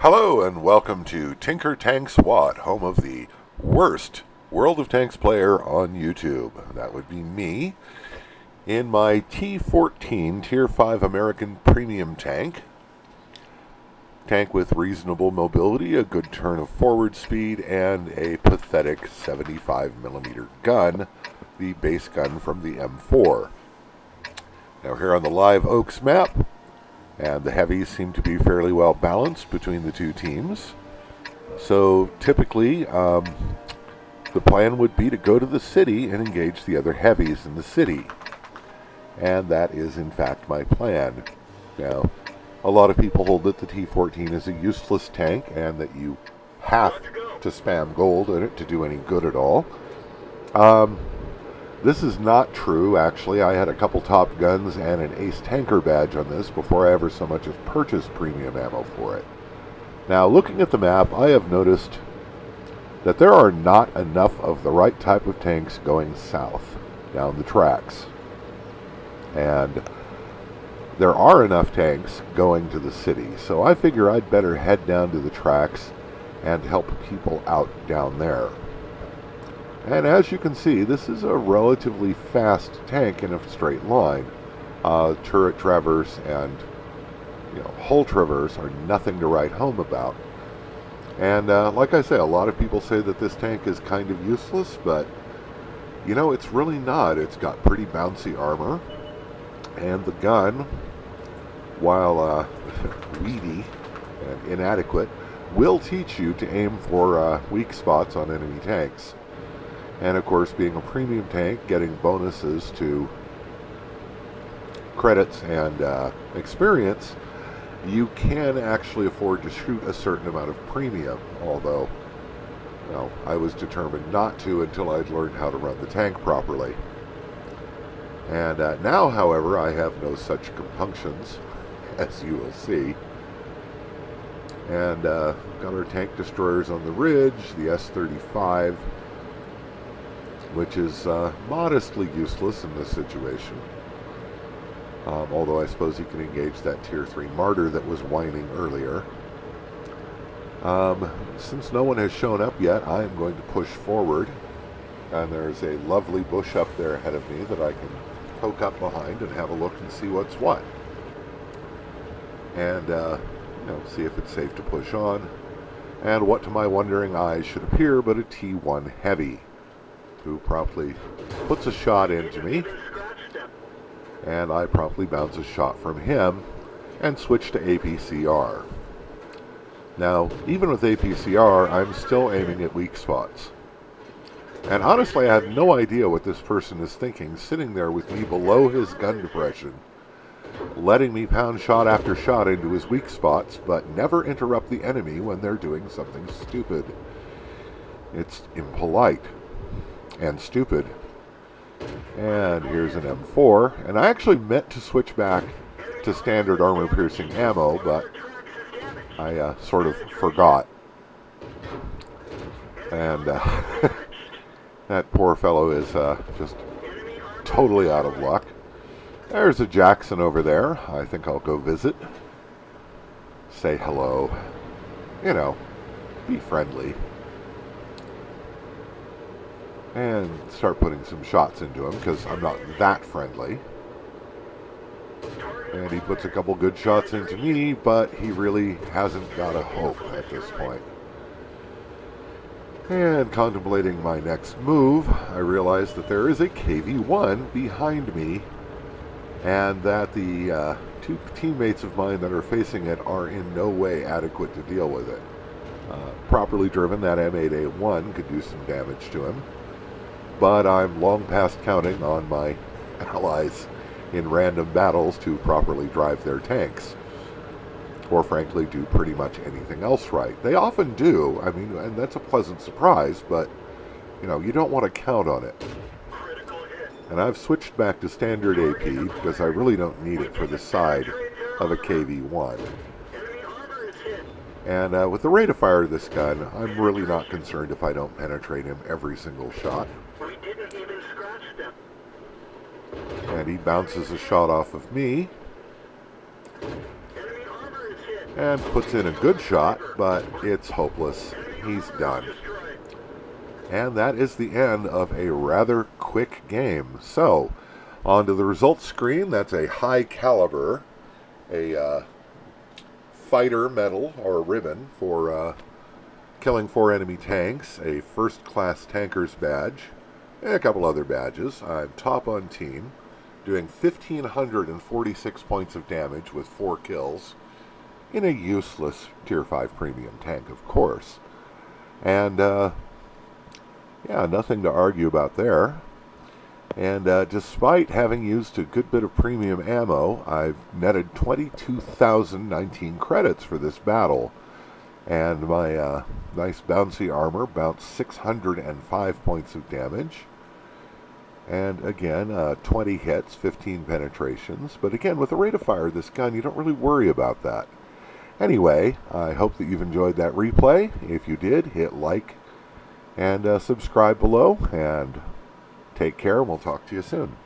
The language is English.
Hello and welcome to Tinkertanks-wot, home of the worst World of Tanks player on YouTube. That would be me in my T-14 Tier 5 American Premium tank. Tank with reasonable mobility, a good turn of forward speed, and a pathetic 75mm gun, the base gun from the M4. Now here on the Live Oaks map, and the heavies seem to be fairly well balanced between the two teams. So typically, the plan would be to go to the city and engage the other heavies in the city. And that is in fact my plan. Now, a lot of people hold that the T-14 is a useless tank and that you have to spam gold in it to do any good at all. This is not true, actually. I had a couple Top Guns and an Ace Tanker badge on this before I ever so much as purchased premium ammo for it. Now, looking at the map, I have noticed that there are not enough of the right type of tanks going south down the tracks. And there are enough tanks going to the city, so I figure I'd better head down to the tracks and help people out down there. And as you can see, this is a relatively fast tank in a straight line. Turret traverse and hull traverse are nothing to write home about. And like I say, a lot of people say that this tank is kind of useless, but it's really not. It's got pretty bouncy armor, and the gun, while weedy and inadequate, will teach you to aim for weak spots on enemy tanks. And of course, being a premium tank, getting bonuses to credits and experience, you can actually afford to shoot a certain amount of premium, although, I was determined not to until I'd learned how to run the tank properly. And now, however, I have no such compunctions, as you will see. And got our tank destroyers on the ridge, the S-35, which is modestly useless in this situation. Although I suppose you can engage that Tier 3 Martyr that was whining earlier. Since no one has shown up yet, I am going to push forward. And there's a lovely bush up there ahead of me that I can poke up behind and have a look and see what's what. And, see if it's safe to push on. And what to my wondering eyes should appear but a T1 Heavy, who promptly puts a shot into me, and I promptly bounce a shot from him and switch to APCR. Now, even with APCR, I'm still aiming at weak spots. And honestly, I have no idea what this person is thinking, sitting there with me below his gun depression, letting me pound shot after shot into his weak spots, but never interrupt the enemy when they're doing something stupid. It's impolite and stupid. And here's an M4, and I actually meant to switch back to standard armor-piercing ammo, but I sort of forgot. And that poor fellow is just totally out of luck. There's a Jackson over there. I think I'll go visit. Say hello. Be friendly. And start putting some shots into him, because I'm not that friendly. And he puts a couple good shots into me, but he really hasn't got a hope at this point. And contemplating my next move, I realize that there is a KV-1 behind me, and that the two teammates of mine that are facing it are in no way adequate to deal with it. Properly driven, that M8A1 could do some damage to him. But I'm long past counting on my allies in random battles to properly drive their tanks, or frankly do pretty much anything else right. They often do, and that's a pleasant surprise, but you don't want to count on it. And I've switched back to standard AP because I really don't need it for the side of a KV-1. And with the rate of fire of this gun, I'm really not concerned if I don't penetrate him every single shot. And he bounces a shot off of me. and puts in a good shot, but it's hopeless. He's done. And that is the end of a rather quick game. So, onto the results screen. That's a high caliber, a fighter medal or ribbon for killing 4 enemy tanks, a first class tankers badge, and a couple other badges. I'm top on team, doing 1,546 points of damage with 4 kills in a useless Tier 5 premium tank, of course. And, yeah, nothing to argue about there. And despite having used a good bit of premium ammo, I've netted 22,019 credits for this battle. And my nice bouncy armor bounced 605 points of damage. And again, 20 hits, 15 penetrations. But again, with the rate of fire of this gun, you don't really worry about that. Anyway, I hope that you've enjoyed that replay. If you did, hit like and subscribe below. And take care, and we'll talk to you soon.